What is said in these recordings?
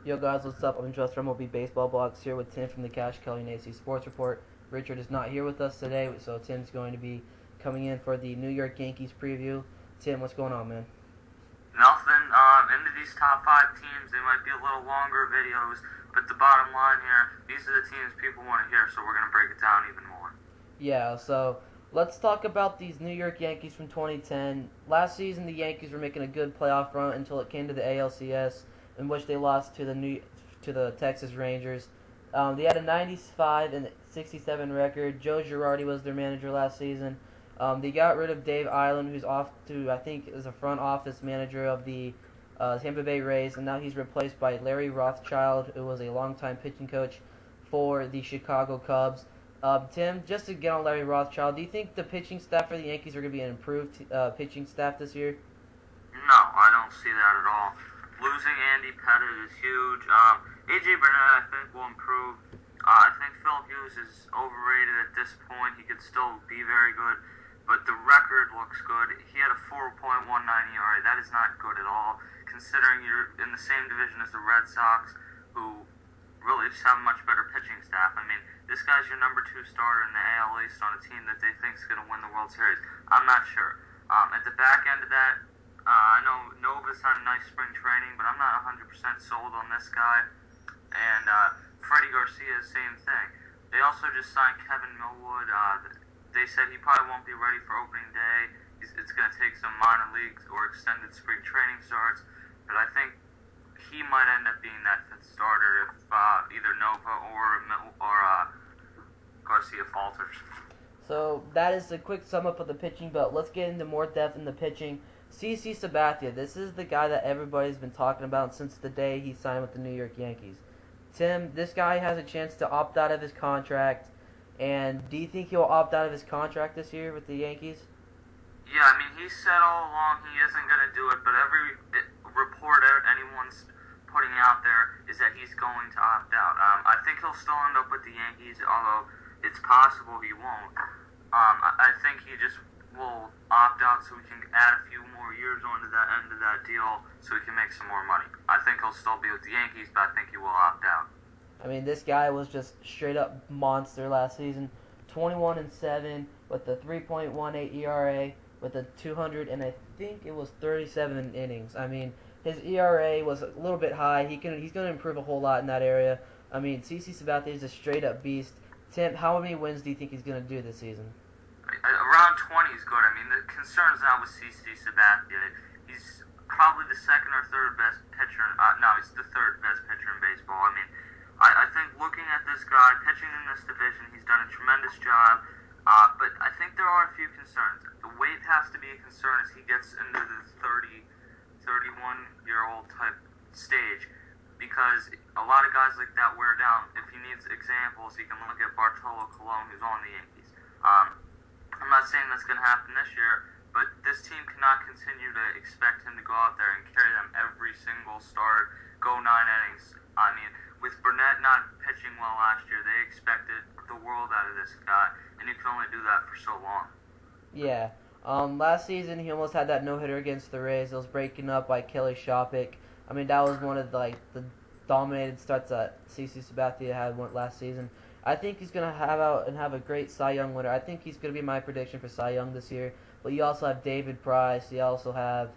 Yo guys, what's up? I'm just from MLB Baseball Blogs here with Tim from the Cash Kelly and AC Sports Report. Richard is not here with us today, so Tim's going to be coming in for the New York Yankees preview. Tim, what's going on, man? Nothing. Into these top five teams, they might be a little longer videos, but the bottom line here, these are the teams people want to hear, so we're going to break it down even more. Yeah, so let's talk about these New York Yankees from 2010. Last season, the Yankees were making a good playoff run until it came to the ALCS, in which they lost to the Texas Rangers. They had a 95 and 67 record. Joe Girardi was their manager last season. They got rid of Dave Island, who's off to, I think, is a front office manager of the Tampa Bay Rays, and now he's replaced by Larry Rothschild, who was a longtime pitching coach for the Chicago Cubs. Tim, just to get on Larry Rothschild, do you think the pitching staff for the Yankees are going to be an improved pitching staff this year? No, I don't see that at all. Losing Andy Pettit is huge. A.J. Burnett, I think, will improve. I think Phil Hughes is overrated at this point. He could still be very good, but the record looks good. He had a 4.19 ERA. That is not good at all, considering you're in the same division as the Red Sox, who really just have a much better pitching staff. I mean, this guy's your number 2 starter in the AL East on a team that they think is going to win the World Series. I'm not sure. At the back end of that, I know Nova's had a nice spring training, but I'm not 100% sold on this guy. And Freddie Garcia, same thing. They also just signed Kevin Millwood. They said he probably won't be ready for opening day. It's going to take some minor leagues or extended spring training starts. But I think he might end up being that 5th starter if either Nova or Garcia falters. So that is a quick sum up of the pitching, but let's get into more depth in the pitching. CC Sabathia, this is the guy that everybody's been talking about since the day he signed with the New York Yankees. Tim, this guy has a chance to opt out of his contract, and do you think he'll opt out of his contract this year with the Yankees? Yeah, I mean, he said all along he isn't going to do it, but every report anyone's putting out there is that he's going to opt out. I think he'll still end up with the Yankees, although it's possible he won't. I think he just will opt out so we can add a few more years onto that end of that deal so he can make some more money. I think he'll still be with the Yankees, but I think he will opt out. I mean, this guy was just straight up monster last season. 21-7 with a 3.18 ERA with a 200 and I think it was 37 innings. I mean, his ERA was a little bit high. He's going to improve a whole lot in that area. I mean, CC Sabathia is a straight up beast. Tim, how many wins do you think he's going to do this season? Around 20 is good. I mean, the concern is not with CC Sabathia. He's probably the 2nd or 3rd best pitcher. No, he's the 3rd best pitcher in baseball. I mean, I think looking at this guy, pitching in this division, he's done a tremendous job. But I think there are a few concerns. The weight has to be a concern as he gets into the 31-year-old type stage, because a lot of guys like that wear down. If he needs examples, he can look at Bartolo Colon, who's on the Yankees. I'm not saying that's going to happen this year, but this team cannot continue to expect him to go out there and carry them every single start, go 9 innings. I mean, with Burnett not pitching well last year, they expected the world out of this guy, and you can only do that for so long. Yeah. Last season he almost had that no-hitter against the Rays. It was breaking up by Kelly Shopick. I mean, that was one of the dominated starts that CC Sabathia had last season. I think he's going to have a great Cy Young winner. I think he's going to be my prediction for Cy Young this year. But you also have David Price. You also have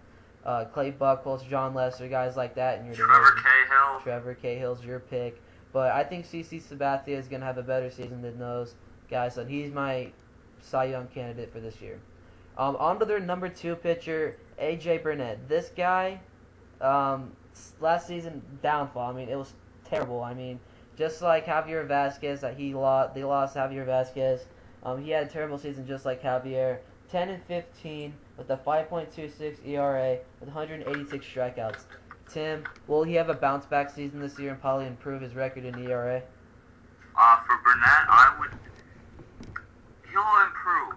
Clay Buchholz, John Lester, guys like that in your Trevor division. Cahill. Trevor Cahill's your pick. But I think CC Sabathia is going to have a better season than those guys. So he's my Cy Young candidate for this year. On to their number 2 pitcher, A.J. Burnett. This guy, last season, downfall. I mean, it was terrible. I mean, just like Javier Vasquez, they lost Javier Vasquez. He had a terrible season just like Javier. 10-15 with a 5.26 ERA with 186 strikeouts. Tim, will he have a bounce back season this year and probably improve his record in ERA? For Burnett, he'll improve.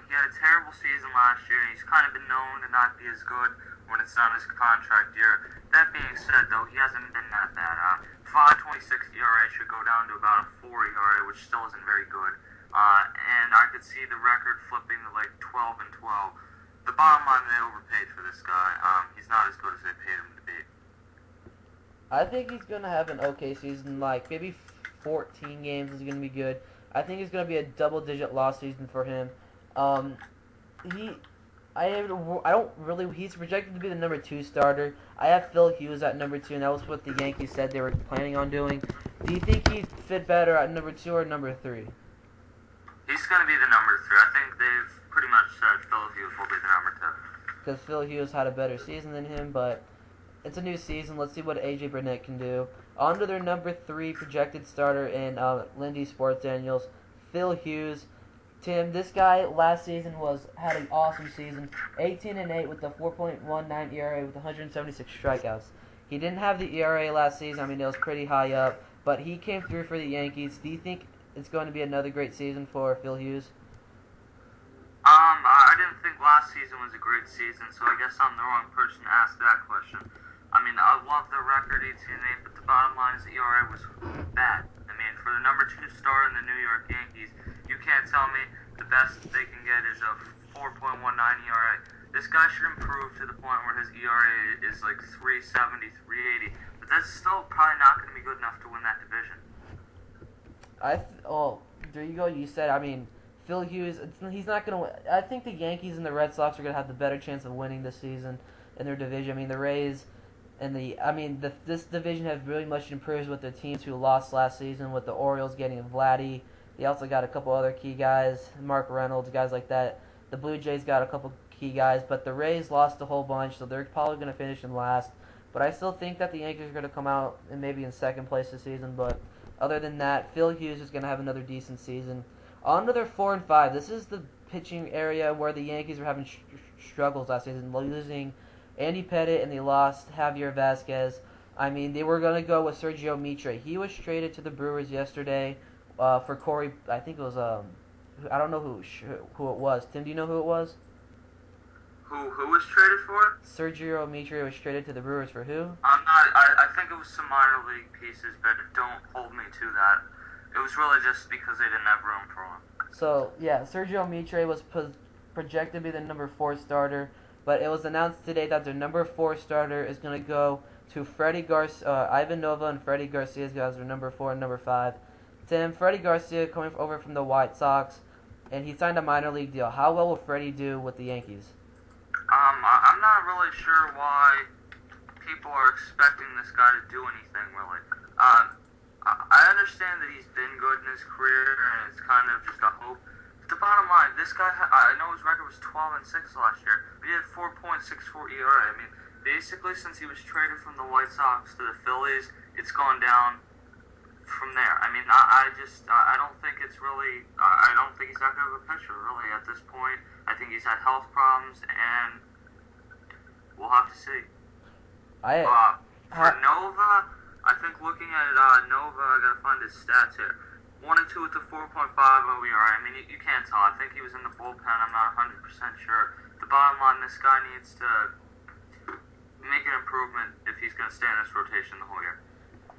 He had a terrible season last year, and he's kind of been known to not be as good when it's not his contract year. That being said, though, he hasn't been that bad. 5.26 ERA should go down to about a 4 ERA, which still isn't very good. And I could see the record flipping to like 12-12. The bottom line, they overpaid for this guy. He's not as good as they paid him to be. I think he's gonna have an okay season. Like maybe 14 games is gonna be good. I think it's gonna be a double-digit loss season for him. Um, he, I don't really. He's projected to be the number 2 starter. I have Phil Hughes at number 2, and that was what the Yankees said they were planning on doing. Do you think he'd fit better at number 2 or number 3? He's going to be the number 3. I think they've pretty much said Phil Hughes will be the number 2. Because Phil Hughes had a better season than him, but it's a new season. Let's see what AJ Burnett can do. On to their number 3 projected starter in Lindy Sports Daniels, Phil Hughes. Tim, this guy last season had an awesome season, 18-8 with a 4.19 ERA with 176 strikeouts. He didn't have the ERA last season. I mean, it was pretty high up, but he came through for the Yankees. Do you think it's going to be another great season for Phil Hughes? I didn't think last season was a great season, so I guess I'm the wrong person to ask that question. I mean, I love the record 18-8, but the bottom line is the ERA was bad. I mean, for the number 2 star in the New York Yankees, you can't tell me the best they can get is a 4.19 ERA. This guy should improve to the point where his ERA is like 370, 380, but that's still probably not going to be good enough to win that division. There you go. You said, I mean, Phil Hughes, he's not going to win. I think the Yankees and the Red Sox are going to have the better chance of winning this season in their division. I mean, the Rays and this division has really much improved with the teams who lost last season, with the Orioles getting Vladdy. They also got a couple other key guys, Mark Reynolds, guys like that. The Blue Jays got a couple key guys, but the Rays lost a whole bunch, so they're probably going to finish in last. But I still think that the Yankees are going to come out and maybe in second place this season. But other than that, Phil Hughes is going to have another decent season. On to their 4 and 5. This is the pitching area where the Yankees were having struggles last season, losing Andy Pettitte, and they lost Javier Vasquez. I mean, they were going to go with Sergio Mitre. He was traded to the Brewers yesterday for Corey. I think it was I don't know who it was. Tim, do you know who it was? Who was traded for it? Sergio Mitre was traded to the Brewers for who? I'm not. I think it was some minor league pieces, but don't hold me to that. It was really just because they didn't have room for him. So yeah, Sergio Mitre was projected to be the number 4 starter. But it was announced today that their number 4 starter is going to go to Ivan Nova and Freddie Garcia as their number 4 and number 5. Tim, Freddie Garcia coming over from the White Sox, and he signed a minor league deal. How well will Freddie do with the Yankees? I'm not really sure why people are expecting this guy to do anything, really. I understand that he's been good in his career, and it's kind of just a hope. The bottom line, this guy, I know his record was 12-6 last year, but he had 4.64 ERA. I mean, basically since he was traded from the White Sox to the Phillies, it's gone down from there. I mean, I don't think it's really, I don't think he's that good of a pitcher, really, at this point. I think he's had health problems, and we'll have to see. For Nova, I think looking at Nova, I gotta find his stats here. 1 and 2 with the 4.5 OER. I mean, you can't tell. I think he was in the bullpen. I'm not 100% sure. The bottom line, this guy needs to make an improvement if he's going to stay in this rotation the whole year.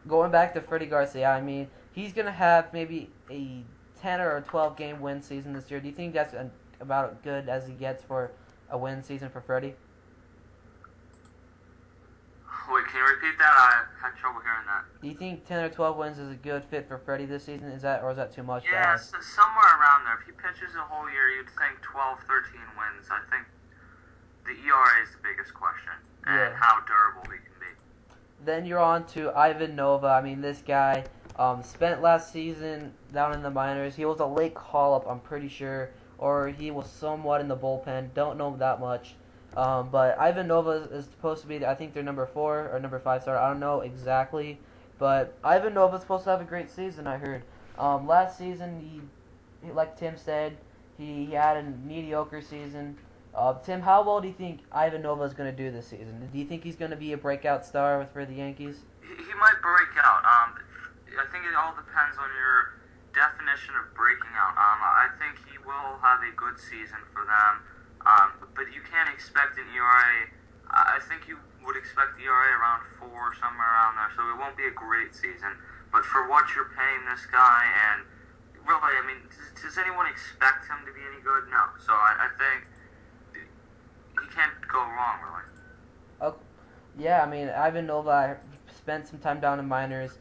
Going back to Freddie Garcia, I mean, he's going to have maybe a 10 or a 12 game win season this year. Do you think that's about as good as he gets for a win season for Freddie? Wait, can you repeat that? I had trouble hearing that. Do you think 10 or 12 wins is a good fit for Freddie this season? Is that too much? Yeah, somewhere around there. If he pitches a whole year, you'd think 12, 13 wins. I think the ERA is the biggest question, and how durable he can be. Then you're on to Ivan Nova. I mean, this guy spent last season down in the minors. He was a late call-up, I'm pretty sure, or he was somewhat in the bullpen. Don't know that much. But Ivan Nova is supposed to be, I think, their number 4 or number 5 starter. I don't know exactly. But Ivan Nova is supposed to have a great season, I heard. Last season, he, like Tim said, he had a mediocre season. Tim, how well do you think Ivan Nova is going to do this season? Do you think he's going to be a breakout star for the Yankees? He might break out. I think it all depends on your definition of breaking out. I think he will have a good season for them. But you can't expect an ERA. I think you would expect the ERA around 4, somewhere around there. So it won't be a great season. But for what you're paying this guy, and really, I mean, does anyone expect him to be any good? No. So I think he can't go wrong, really. Yeah, I mean, Ivan Nova spent some time down in minors.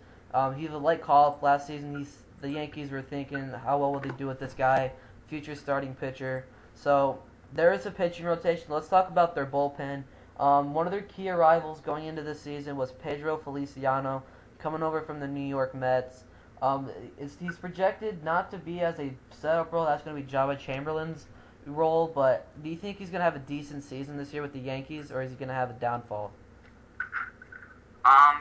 He's a light call-up last season. The Yankees were thinking, how well will they do with this guy, future starting pitcher. So there is a pitching rotation. Let's talk about their bullpen. One of their key arrivals going into this season was Pedro Feliciano, coming over from the New York Mets. He's projected not to be as a setup role. That's going to be Java Chamberlain's role, but do you think he's going to have a decent season this year with the Yankees, or is he going to have a downfall?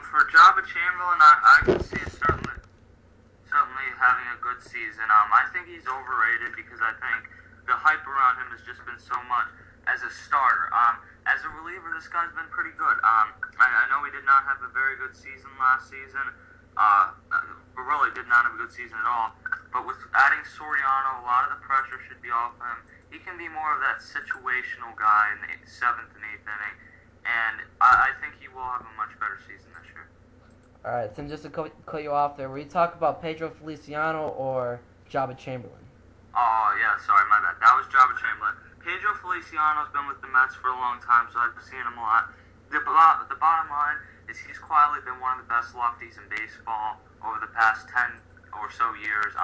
For Java Chamberlain, I can see it certainly having a good season. I think he's overrated because I think the hype around him has just been so much as a starter. As a reliever, this guy's been pretty good. I know he did not have a very good season last season. Really did not have a good season at all. But with adding Soriano, a lot of the pressure should be off him. He can be more of that situational guy in the 7th and 8th inning. And I think he will have a much better season this year. All right, Tim, just to cut you off there, were you talking about Pedro Feliciano or Java Chamberlain? Oh, yeah, sorry, my bad. That was Java Chamberlain. Pedro Feliciano's been with the Mets for a long time, so I've seen him a lot. The bottom line is he's quietly been one of the best lefties in baseball over the past 10 or so years.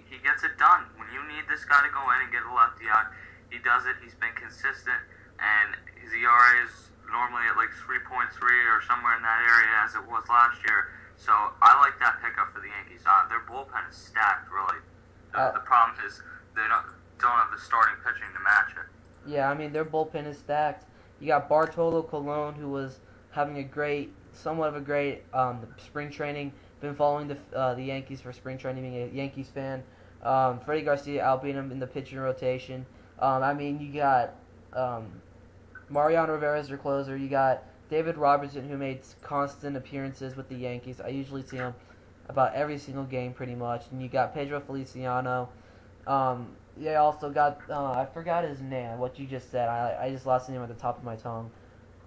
He gets it done. When you need this guy to go in and get a lefty out, he does it. He's been consistent, and his ERA is normally at like 3.3 or somewhere in that area as it was last year. So I like that pickup for the Yankees. Their bullpen is stacked, really. The problem is they don't have the starting pitching to match it. Yeah, I mean, their bullpen is stacked. You got Bartolo Colon, who was having somewhat of a great spring training. Been following the Yankees for spring training, being a Yankees fan. Freddie Garcia outbeat him in the pitching rotation. You got Mariano Rivera as their closer. You got David Robertson, who made constant appearances with the Yankees. I usually see him about every single game, pretty much. And you got Pedro Feliciano. They also got I forgot his name. What you just said, I just lost the name at the top of my tongue.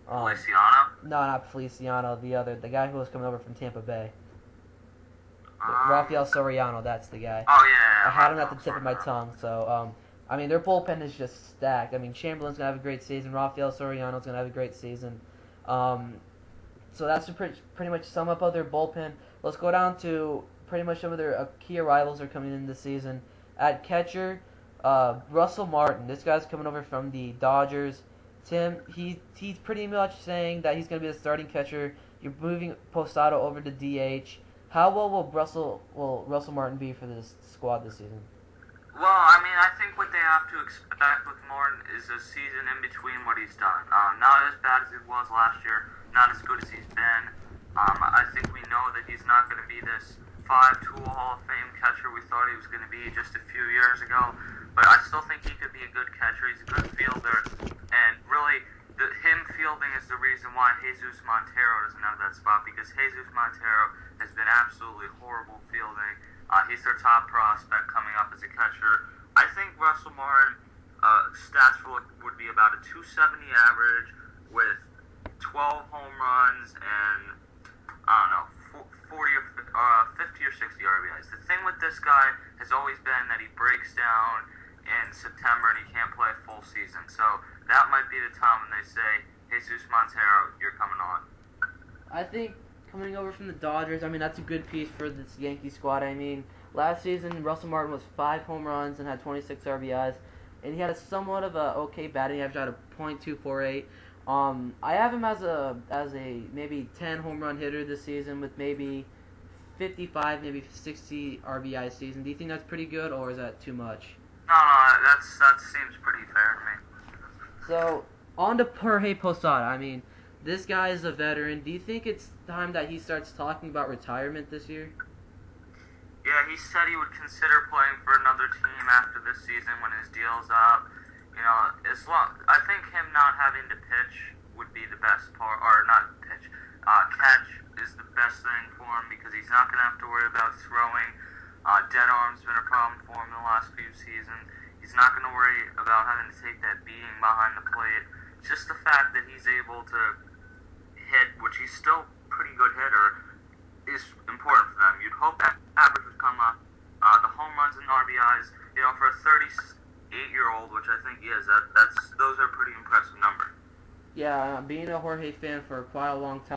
Feliciano? No, not Feliciano. The guy who was coming over from Tampa Bay. Rafael Soriano, that's the guy. Oh, yeah. I had him at the tip of my tongue. So, their bullpen is just stacked. I mean, Chamberlain's going to have a great season. Rafael Soriano's going to have a great season. So that's to pretty much sum up of their bullpen. Let's go down to pretty much some of their key arrivals are coming in this season. At catcher, Russell Martin. This guy's coming over from the Dodgers. Tim, he's pretty much saying that he's going to be the starting catcher. You're moving Posada over to DH. How well will Russell Martin be for this squad this season? Well, I think what they have to expect with Martin is a season in between what he's done. Not as bad as it was last year, not as good as he's been. I think we know that he's not going to be this 5-tool Hall of Fame catcher we thought he was going to be just a few years ago. But I still think he could be a good catcher. He's a good fielder. And really, him fielding is the reason why Jesus Montero doesn't have that spot, because Jesus Montero has been absolutely horrible fielding. He's their top prospect coming up as a catcher. I think Russell Martin stats would be about a 270 average with 12 home runs and, 40 or 50 or 60 RBIs. The thing with this guy has always been that he breaks down in September and he can't play a full season. So that might be the time when they say, Jesus Montero, you're coming on. I think coming over from the Dodgers, that's a good piece for this Yankee squad. Last season, Russell Martin was 5 home runs and had 26 RBIs, and he had a somewhat of a okay batting average at a .248. I have him as a maybe 10 home run hitter this season with maybe 55, maybe 60 RBI season. Do you think that's pretty good, or is that too much? No, that seems pretty fair to me. So, on to Jorge Posada. This guy is a veteran. Do you think it's time that he starts talking about retirement this year? Yeah, he said he would consider playing for another team after this season when his deal's up. I think him not having to pitch would be the best part, or not pitch, catch is the best thing for him, because he's not going to have to worry about throwing. Dead arm's been a problem for him the last few seasons. He's not going to worry about having to take that beating behind the plate. Just the fact that he's able to hit, which he's still a pretty good hitter, is important for them. You'd hope that average would come up. The home runs and RBIs, for a 38-year-old, which I think he is, those are a pretty impressive number. Yeah, being a Jorge fan for quite a long time.